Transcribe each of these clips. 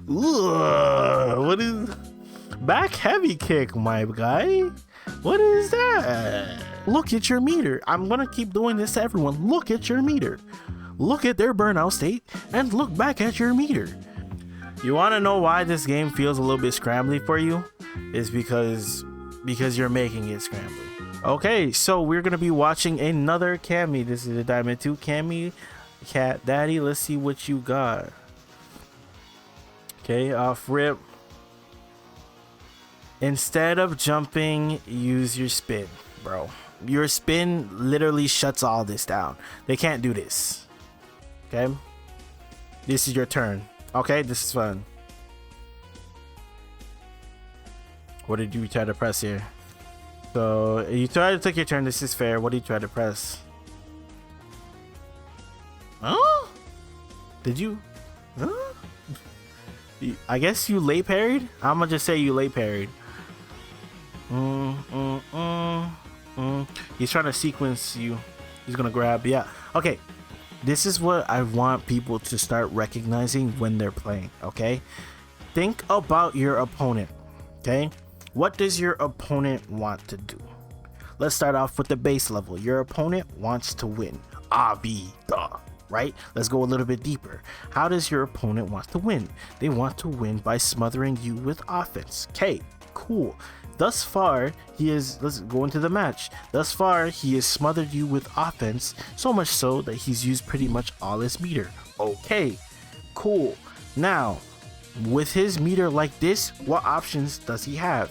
Ooh, what is back heavy kick, my guy? What is that? Look at your meter. I'm gonna keep doing this to everyone. Look at your meter. Look at their burnout state and look back at your meter. You want to know why this game feels a little bit scrambly for you? Is because you're making it scrambly. Okay, so we're gonna be watching another Cammy. This is a Diamond 2 Cammy Cat Daddy. Let's see what you got. Okay, off rip. Instead of jumping, use your spin, bro. Your spin literally shuts all this down. They can't do this. Okay, this is your turn. Okay, this is fun. What did you try to press here? So you try to take your turn. This is fair. What did you try to press? Huh? Did you? Huh? I guess you late parried. I'm gonna just say you late parried. He's trying to sequence you. He's gonna grab. Yeah. Okay. This is what I want people to start recognizing when they're playing. Okay. Think about your opponent. Okay. What does your opponent want to do? Let's start off with the base level. Your opponent wants to win. Duh. Right? Let's go a little bit deeper. How does your opponent want to win? They want to win by smothering you with offense. Okay, cool. Thus far, let's go into the match. Thus far, he has smothered you with offense, so much so that he's used pretty much all his meter. Okay, cool. Now, with his meter like this, what options does he have?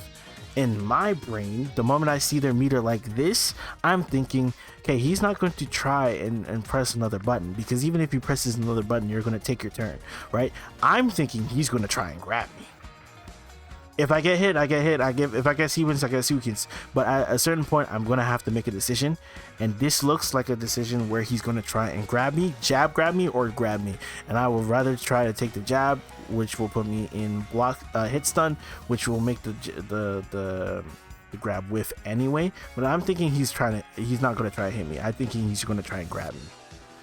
In my brain, the moment I see their meter like this, I'm thinking, okay, he's not going to try and press another button, because even if he presses another button, you're going to take your turn, right? I'm thinking he's going to try and grab me. If I get hit, I get hit. If I get sequence, I get sequence. But at a certain point, I'm going to have to make a decision. And this looks like a decision where he's going to try and grab me, jab grab me, or grab me. And I would rather try to take the jab, which will put me in block hit stun, which will make the grab whiff anyway. But I'm thinking he's not going to try to hit me. I'm thinking he's going to try and grab me.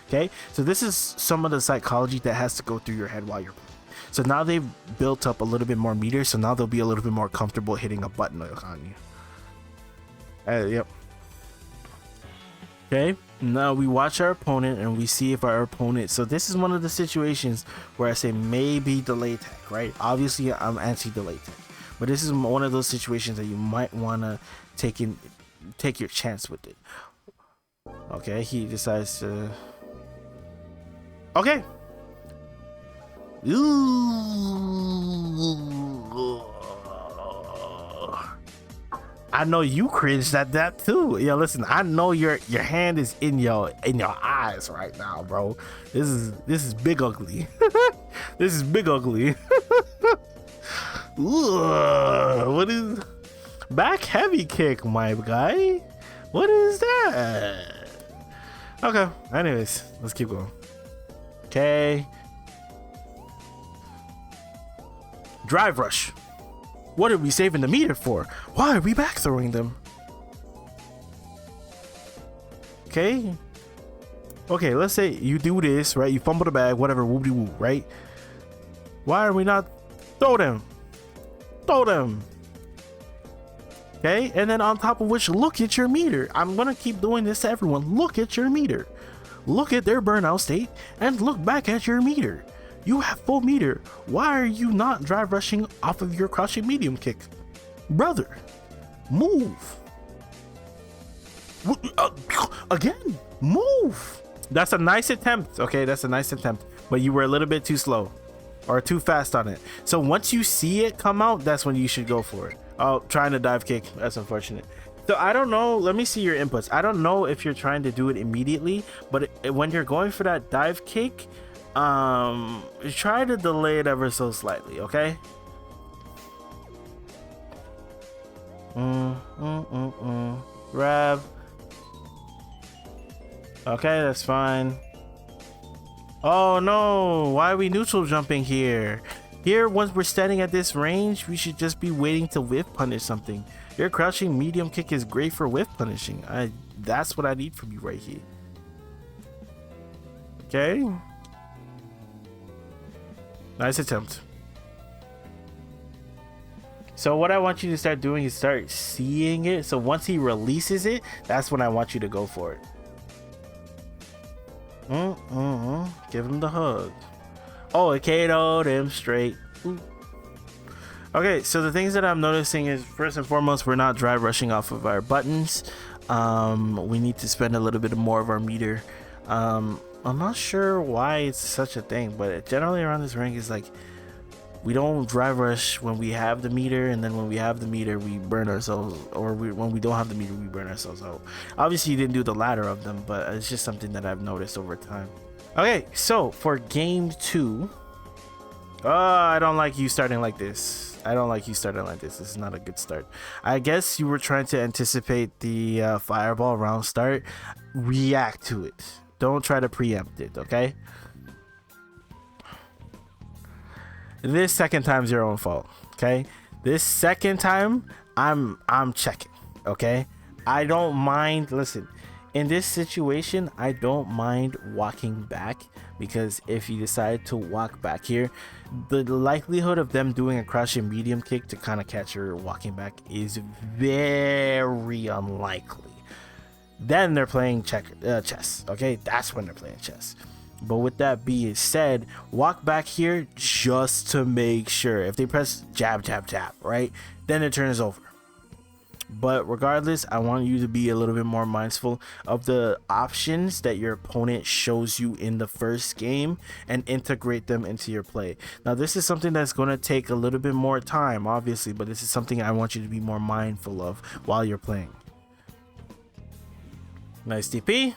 Okay, so this is some of the psychology that has to go through your head while you're playing. So now they've built up a little bit more meters, so now they'll be a little bit more comfortable hitting a button on you. Yep. Okay, now we watch our opponent and we see if our opponent. So this is one of the situations where I say maybe delay tech, right? Obviously, I'm anti-delay tech, but this is one of those situations that you might want to take your chance with it. Okay, he decides to. Okay. Ooh. I know you cringed at that too. Yeah, listen, I know your hand is in your eyes right now, bro. This is big ugly. This is big ugly. Ooh, what is back heavy kick, my guy? What is that? Okay, anyways, let's keep going. Okay. Drive rush. What are we saving the meter for? Why are we back throwing them? Okay, let's say you do this, right? You fumble the bag, whatever, whoop-de whoop, right? Why are we not throw them? Okay, and then on top of which, look at your meter. I'm gonna keep doing this to everyone. Look at your meter. Look at their burnout state and look back at your meter. You have full meter. Why are you not drive rushing off of your crouching medium kick? Brother, move. Again, move. That's a nice attempt. Okay, that's a nice attempt. But you were a little bit too slow or too fast on it. So once you see it come out, that's when you should go for it. Oh, trying to dive kick. That's unfortunate. So I don't know. Let me see your inputs. I don't know if you're trying to do it immediately, but when you're going for that dive kick, try to delay it ever so slightly, okay? Grab. Okay, that's fine. Oh no, why are we neutral jumping here? Here, once we're standing at this range, we should just be waiting to whiff punish something. Your crouching medium kick is great for whiff punishing. That's what I need from you right here. Okay. Nice attempt. So what I want you to start doing is start seeing it. So once he releases it, that's when I want you to go for it. Give him the hug. Oh, it KO'd him straight. Ooh. Okay, so the things that I'm noticing is, first and foremost, we're not drive rushing off of our buttons. We need to spend a little bit more of our meter. I'm not sure why it's such a thing, but generally around this rank is like, we don't drive rush when we have the meter, and then when we have the meter, we burn ourselves, or when we don't have the meter, we burn ourselves out. Obviously, you didn't do the latter of them, but it's just something that I've noticed over time. Okay, so for game 2, I don't like you starting like this. This is not a good start. I guess you were trying to anticipate the fireball round start. React to it. Don't try to preempt it, okay? This second time's your own fault, okay? This second time, I'm checking, okay? I don't mind. Listen, in this situation, I don't mind walking back, because if you decide to walk back here, the likelihood of them doing a crouching medium kick to kind of catch your walking back is very unlikely. Then they're playing chess, okay? That's when they're playing chess. But with that being said, walk back here just to make sure. If they press jab, jab, jab, right, then the turn is over. But regardless, I want you to be a little bit more mindful of the options that your opponent shows you in the first game and integrate them into your play. Now, this is something that's going to take a little bit more time, obviously, but this is something I want you to be more mindful of while you're playing. Nice DP.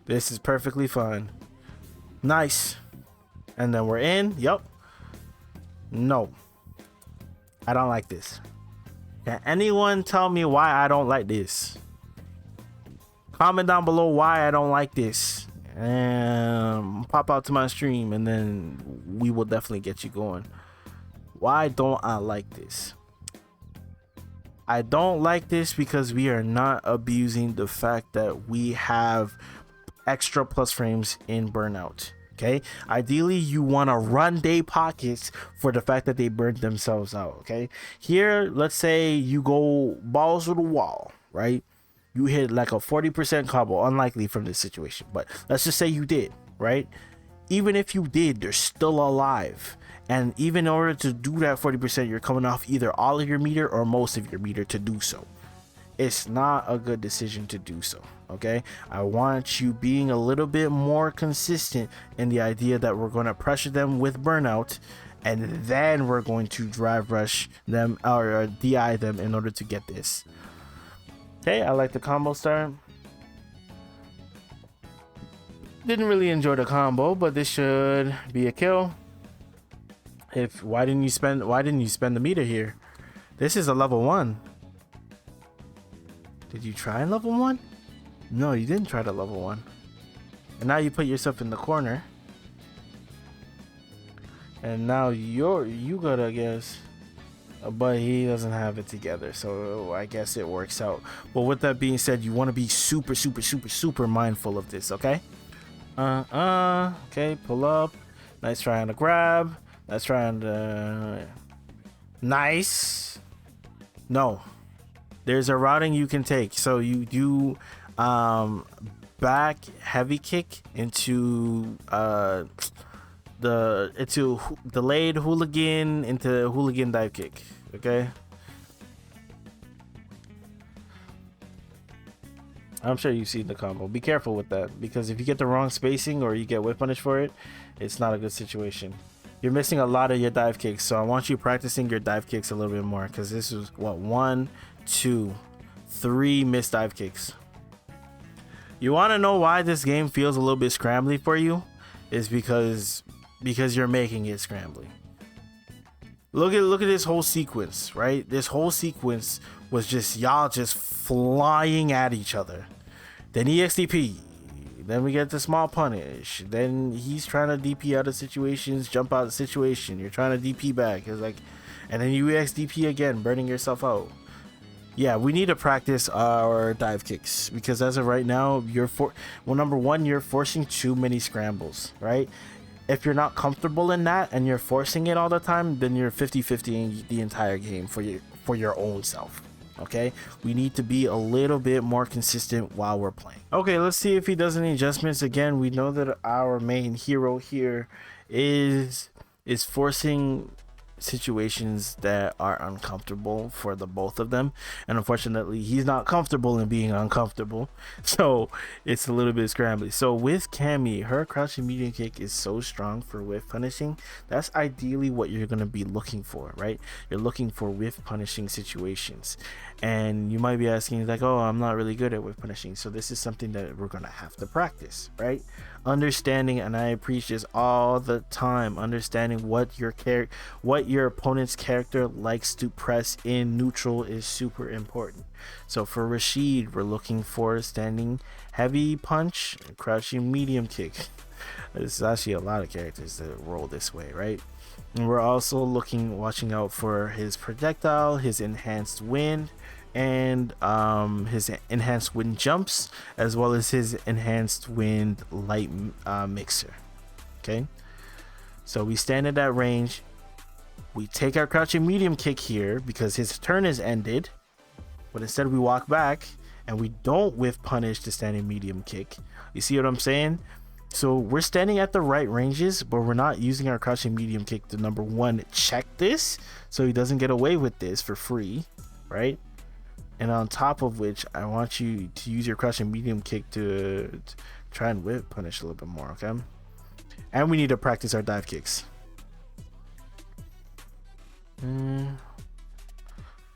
This is perfectly fine. Nice. And then we're in. Yup. No. I don't like this. Can anyone tell me why I don't like this? Comment down below why I don't like this. And pop out to my stream, and then we will definitely get you going. Why don't I like this? I don't like this because we are not abusing the fact that we have extra plus frames in burnout. Okay, ideally you want to run day pockets for the fact that they burned themselves out. Okay, here let's say you go balls to the wall, right? You hit like a 40% combo, unlikely from this situation, but let's just say you did, right? Even if you did, they're still alive, and even in order to do that 40%, you're coming off either all of your meter or most of your meter to do so. It's not a good decision to do so. Okay, I want you being a little bit more consistent in the idea that we're going to pressure them with burnout, and then we're going to drive rush them or DI them in order to get this. Okay, I like the combo start. Didn't really enjoy the combo, but this should be a kill. Why didn't you spend the meter here? This is a level 1. Did you try level 1? No, you didn't try to level 1. And now you put yourself in the corner. And now you gotta guess. But he doesn't have it together, so I guess it works out. But with that being said, you want to be super, super, super, super mindful of this, okay? Okay, pull up. Nice try on the grab. Nice try on the... Nice. No. There's a routing you can take. So you do back heavy kick into delayed hooligan into hooligan dive kick. Okay, I'm sure you've seen the combo. Be careful with that, because if you get the wrong spacing or you get whip punish for it, it's not a good situation. You're missing a lot of your dive kicks, so I want you practicing your dive kicks a little bit more, because this is what, 1, 2, 3 missed dive kicks. You want to know why this game feels a little bit scrambly for you? Is because you're making it scrambly. Look at this whole sequence, right? This whole sequence was just y'all just flying at each other. Then EXDP. Then we get the small punish. Then he's trying to DP out of situations, jump out of the situation. You're trying to DP back. It's like, and then you EXDP again, burning yourself out. Yeah, we need to practice our dive kicks, because as of right now, number one, you're forcing too many scrambles, right? if you're not comfortable in that and you're forcing it all the time, then you're 50-50 the entire game for your own self. Okay, we need to be a little bit more consistent while we're playing. Okay, let's see if he does any adjustments. Again, we know that our main hero here is forcing situations that are uncomfortable for the both of them, and unfortunately he's not comfortable in being uncomfortable, so it's a little bit scrambly. So with Cammy, her crouching medium kick is so strong for whiff punishing. That's ideally what you're going to be looking for, right? You're looking for whiff punishing situations, and you might be asking like, oh, I'm not really good at whiff punishing. So this is something that we're going to have to practice, right? Understanding, and I preach this all the time, understanding what your opponent's character likes to press in neutral is super important. So for Rashid, we're looking for standing heavy punch, crouching medium kick. There's actually a lot of characters that roll this way, right? And we're also watching out for his projectile, his enhanced wind, and his enhanced wind jumps, as well as his enhanced wind light mixer. Okay, so we stand at that range. We take our crouching medium kick here because his turn is ended, but instead we walk back and we don't whiff punish the standing medium kick. You see what I'm saying? So we're standing at the right ranges, but we're not using our crouching medium kick to, number one, check this so he doesn't get away with this for free, right? And on top of which, I want you to use your crouching medium kick to try and whip punish a little bit more, okay? And we need to practice our dive kicks.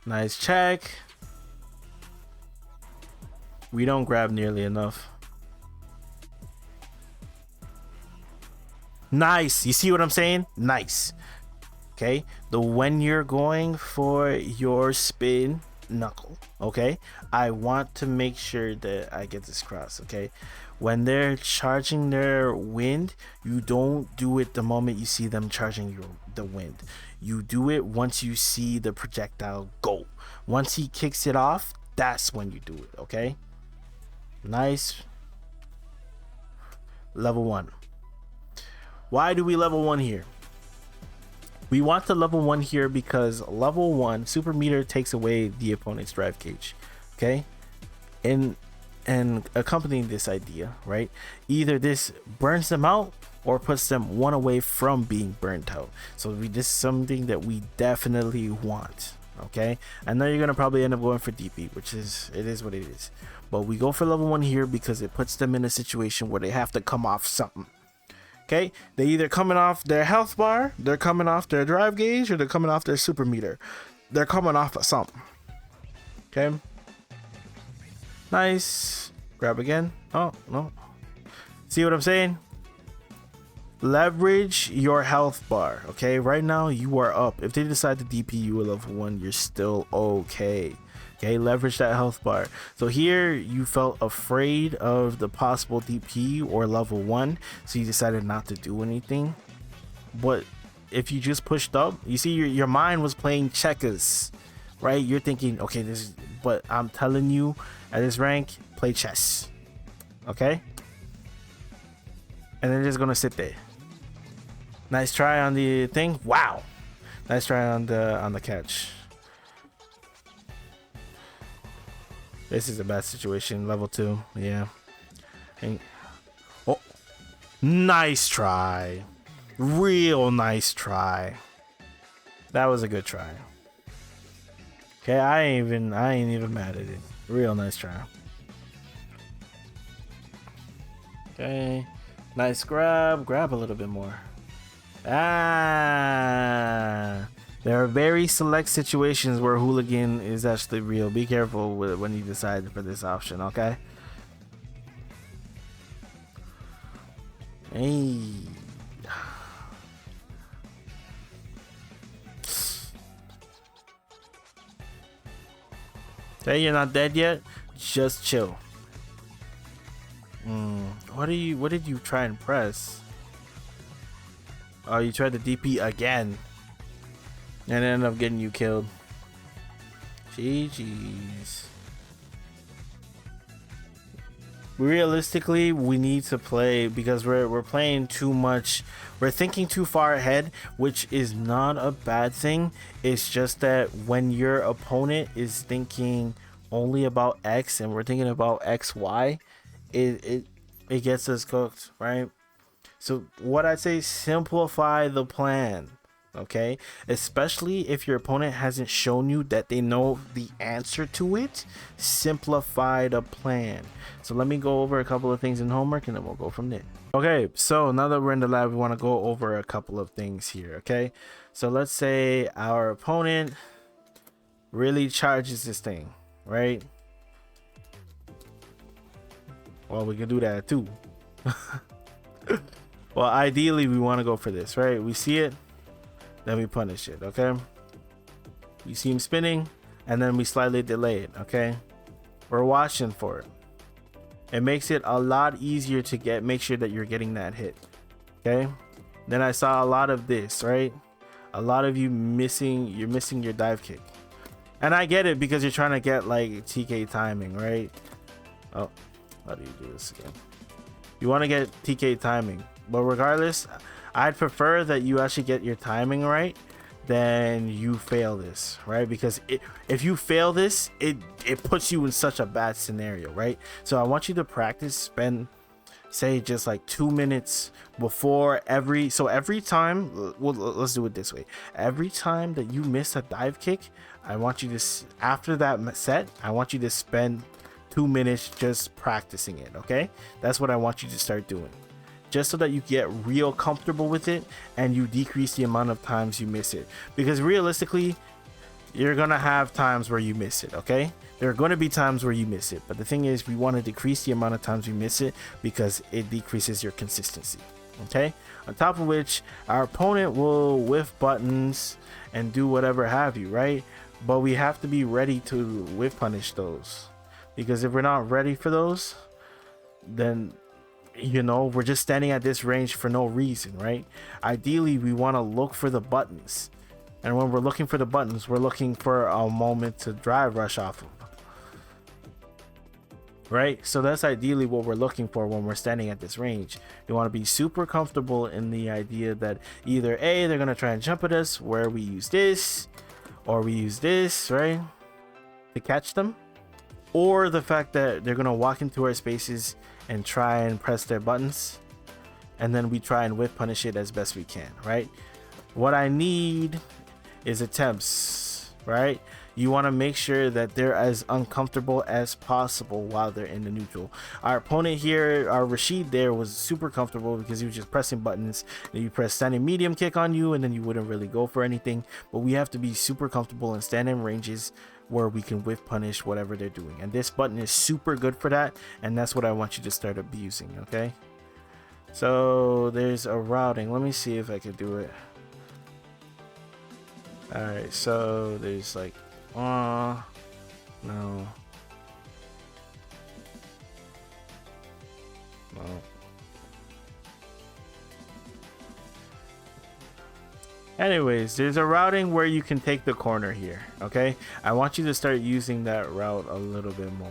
Nice check. We don't grab nearly enough. Nice. You see what I'm saying? Nice. Okay. When you're going for your spin knuckle, okay, I want to make sure that I get this cross. Okay, when they're charging their wind, you don't do it the moment you see them charging the wind. You do it once you see the projectile go. Once he kicks it off, that's when you do it. Okay, nice. Level 1. Why do we level 1 here? We want to level 1 here because level 1 super meter takes away the opponent's drive gauge. Okay, and accompanying this idea, right, either this burns them out or puts them one away from being burnt out. So this is something that we definitely want. Okay, I know you're gonna probably end up going for DP, which is what it is, but we go for level 1 here because it puts them in a situation where they have to come off something. Okay, they either coming off their health bar, they're coming off their drive gauge, or they're coming off their super meter. They're coming off of something. Okay, nice. Grab again. Oh no, see what I'm saying? Leverage your health bar. Okay, right now you are up. If they decide to DP you at level 1, you're still okay. Okay, leverage that health bar. So here you felt afraid of the possible DP or level 1, so you decided not to do anything. But if you just pushed up, you see your mind was playing checkers, right? You're thinking, okay, but I'm telling you, at this rank, play chess. Okay, and they're just gonna sit there. Nice try on the thing. Wow, nice try on the catch. This is a bad situation. Level 2, yeah. And, oh, nice try. Real nice try. That was a good try. Okay, I ain't even mad at it. Real nice try. Okay, nice grab. Grab a little bit more. There are very select situations where hooligan is actually real. Be careful with when you decide for this option, okay? Hey. Hey, you're not dead yet? Just chill. What did you try and press? Oh, you tried to DP again. And ended up getting you killed. GG's. realistically, we need to play because we're playing too much. We're thinking too far ahead, which is not a bad thing. It's just that when your opponent is thinking only about X and we're thinking about XY, it gets us cooked, right? So what I'd say, simplify the plan. Okay, especially if your opponent hasn't shown you that they know the answer to it, simplify the plan. So let me go over a couple of things in homework and then we'll go from there. Okay, so now that we're in the lab, we want to go over a couple of things here. Okay, so let's say our opponent really charges this thing, right? Well, we can do that too. Well, ideally we want to go for this, right? We see it, then we punish it. Okay, we see him spinning and then we slightly delay it. Okay, we're watching for it. It makes it a lot easier to make sure that you're getting that hit. Okay, then I saw a lot of this, right? A lot of you missing your dive kick, and I get it because you're trying to get like TK timing, right? Oh, how do you do this again? You want to get TK timing, but regardless, I'd prefer that you actually get your timing right than you fail this, right? Because if you fail this, it puts you in such a bad scenario, right? So I want you to practice, spend say just like 2 minutes before every time. Well, let's do it this way. Every time that you miss a dive kick, I want you to, after that set, I want you to spend 2 minutes just practicing it. Okay, that's what I want you to start doing, just so that you get real comfortable with it and you decrease the amount of times you miss it. Because realistically, you're gonna have times where you miss it. Okay, there are going to be times where you miss it, but the thing is, we want to decrease the amount of times you miss it because it decreases your consistency. Okay, on top of which, our opponent will whiff buttons and do whatever have you, right? But we have to be ready to whiff punish those, because if we're not ready for those, then we're just standing at this range for no reason, right? Ideally, we want to look for the buttons, and when we're looking for the buttons, we're looking for a moment to drive rush off of, right? So that's ideally what we're looking for when we're standing at this range. You want to be super comfortable in the idea that either A, they're going to try and jump at us, where we use this, or we use this, right, to catch them, or the fact that they're going to walk into our spaces and try and press their buttons, and then we try and whip punish it as best we can, right? What I need is attempts, right? You want to make sure that they're as uncomfortable as possible while they're in the neutral. Our opponent here, our Rashid there, was super comfortable because he was just pressing buttons, and you press standing medium kick on you and then you wouldn't really go for anything. But we have to be super comfortable in standing ranges where we can whiff punish whatever they're doing, and this button is super good for that, and that's what I want you to start abusing. Okay, so there's a routing. Let me see if I can do it. All right, so there's like no, anyways, there's a routing where you can take the corner here. Okay, I want you to start using that route a little bit more.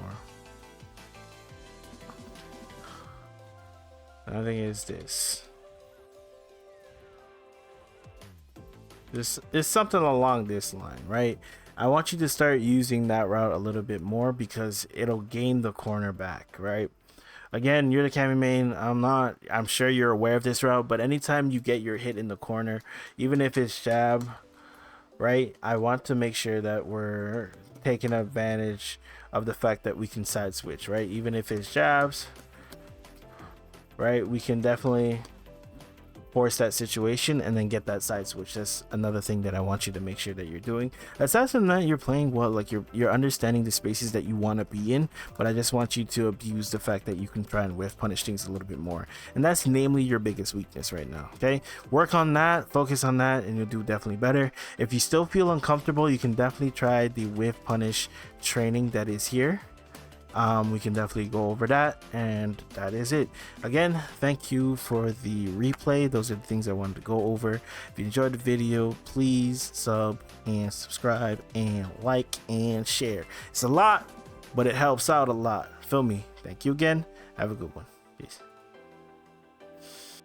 Another thing is this is something along this line, right? I want you to start using that route a little bit more because it'll gain the corner back, right? Again, you're the Cammy main. I'm sure you're aware of this route, but anytime you get your hit in the corner, even if it's jab, right, I want to make sure that we're taking advantage of the fact that we can side switch, right? Even if it's jabs, right, we can definitely force that situation and then get that side switch. That's another thing that I want you to make sure that you're doing. Aside from that, you're playing well, like you're understanding the spaces that you want to be in, but I just want you to abuse the fact that you can try and whiff punish things a little bit more, and that's namely your biggest weakness right now. Okay, work on that, focus on that, and you'll do definitely better. If you still feel uncomfortable, you can definitely try the whiff punish training that is here. We can definitely go over that, and that is it. Again, thank you for the replay. Those are the things I wanted to go over. If you enjoyed the video, please sub and subscribe and like and share. It's a lot, but it helps out a lot. Feel me? Thank you again. Have a good one. Peace.